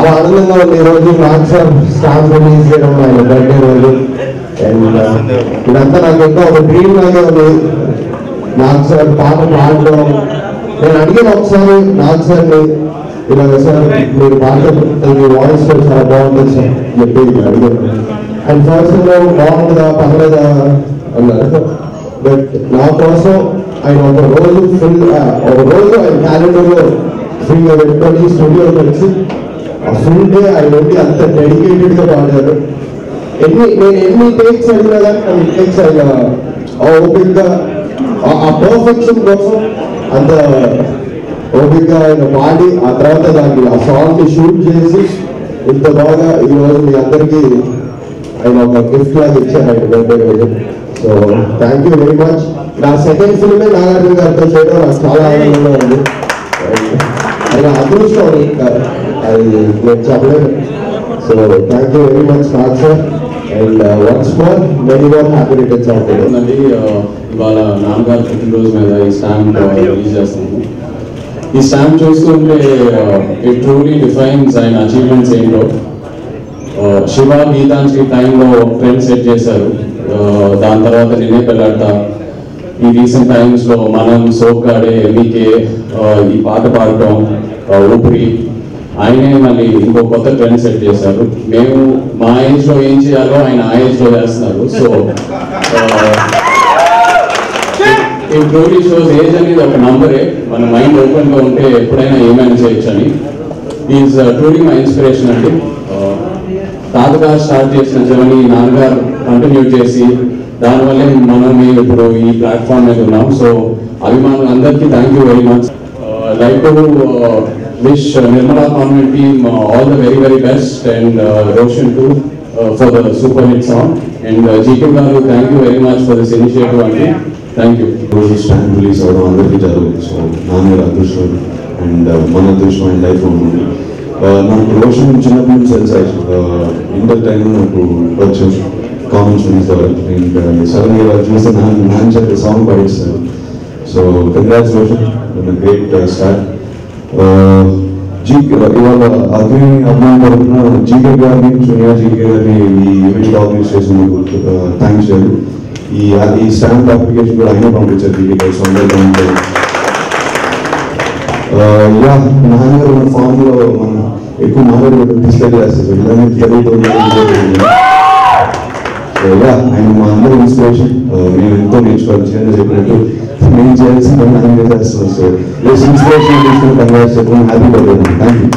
చాలా ఆనందంగా ఉంది ఈరోజు నాకు సార్ స్టాంప్ రిలీజ్ చేయడం ఆయన బర్త్డే రోజు. అండ్ ఇదంతా నాకు ఇంకా ఒక డ్రీమ్ లాగే ఉంది. నాకు సార్ పాట పాడడం నేను అడిగిన ఒకసారి నాకు సార్ని ఇలా సార్ మీరు పాట మీ వాయిస్ చాలా బాగుంటుంది సార్ చెప్పి అడిగాను. అండ్ ఫస్ట్ బాగుంటుందా పర్లేదా అన్నారు. బట్ నా కోసం ఆయన ఒక రోజు ఆయన క్యాలెండర్లో ఫ్రీగా పెట్టుకొని స్టూడియో కలిసి ఆ ఫుల్ డే ఆయన ఉండి అంత డెడికేటెడ్గా పాడారు. నేను ఎన్ని టేక్స్ అడిగినా కానీ కొన్ని టేక్స్ ఆయన ఓపిక్గా ఆ పర్ఫెక్షన్ కోసం అంత ఓపిక్గా ఆయన పాడి ఆ తర్వాత దాన్ని ఆ సాంగ్ని షూట్ చేసి ఇంత బాగా ఈరోజు మీ అందరికీ ఆయన ఒక గిఫ్ట్ లాగా ఇచ్చారు ఆయన బర్త్డే రోజు. So thank you very much. నా సెకండ్ ఫిల్మే నాగార్జున గారితో చేయడం నాకు చాలా ఆనందంగా ఉంది. ఆయన అదృష్టం ఇంకా అది నేను చెప్పలేదు. So thank you very much Nag sir. And once more many more happy returns of the day. ఇవాళ నాన్నగారు పుట్టినరోజు మీద ఈ స్టాంప్ రిలీజ్ చేస్తున్నాము. ఈ స్టాంప్ చూస్తుంటే ఇట్ ట్రూలీ డిఫైన్స్ ఆయన అచీవ్మెంట్స్ ఏంటో. శివ గీతాంజలి టైంలో ట్రెండ్ సెట్ చేశారు. దాని తర్వాత నిన్నే పెళ్ళాడతా, ఈ రీసెంట్ టైమ్స్లో మనం సోగ్గాడే ఎంబీకే ఈ పాట పాడటం ఊపిరి ఆయనే మళ్ళీ ఇంకో కొత్త ట్రెండ్ సెట్ చేశారు. మేము మా ఏజ్లో ఏం చేయాలో ఆయన ఆ ఏజ్లో చేస్తున్నారు. So it truly shows age అనేది ఒక నంబరే. మన మైండ్ ఓపెన్గా ఉంటే ఎప్పుడైనా ఏమైనా చేయొచ్చు అని. ఈజ్ ట్రూలీ మై ఇన్స్పిరేషన్ అండి. తాతగారు స్టార్ట్ చేసిన జర్నీ నాన్నగారు కంటిన్యూ చేసి దానివల్లే మనం ఇప్పుడు ఈ ప్లాట్ఫామ్ మీద ఉన్నాం. సో అభిమానులు అందరికీ thank you very much. Like to wish Nirmala convent team all the very very best and Roshan to for the super hit song. And GK గారు thank you very much for this initiative అండి. Thank you. రోజు stand release అవ్వడం అందరికీ జరగదు. So నాన్నగారు అదృష్టం and మన అదృష్టం అండ్ లైఫ్ ఉంది. నాకు రోషన్ చిన్నప్పటి నుంచి తెలుసు. ఇంటర్ టైంలో నాకు వచ్చాం కామెంట్స్ రిలీజ్ అవ్వాలి. అండ్ సడన్గా వాళ్ళు చూస్తే నాన్న చెప్పి సాంగ్ పాడిస్తారు. So congratulation, great start. ఇవాళ అగ్ని అభిమానం తరఫున జీకే గారిని సోనియా జీకే గారిని ఈ ఈవెంట్ ఆర్గనైజ్ చేసినందుకు థ్యాంక్స్ చేయాలి. ఈ స్టాంప్ అప్లికేషన్ కూడా అయినా పంపించారు జీకే గారు. నాన్నగారు మన ఫామ్ లో మనం ఎక్కువ నాన్నగారు డిస్కస్ చేస్తారు. ఇలానే తెలుగుతుంది. ఆయన మా అందరూ ఇన్స్పిరేషన్. నేను ఎంతో నేర్చుకోవాలి. చిన్న చెప్పినట్టు నేను చేయాల్సిన నాన్నగా చేస్తున్నాను. సో ఇన్స్పిరేషన్ తీసుకుని కంగ్రాట్స్ చెప్పడం హ్యాపీ బర్త్డే. Thank you.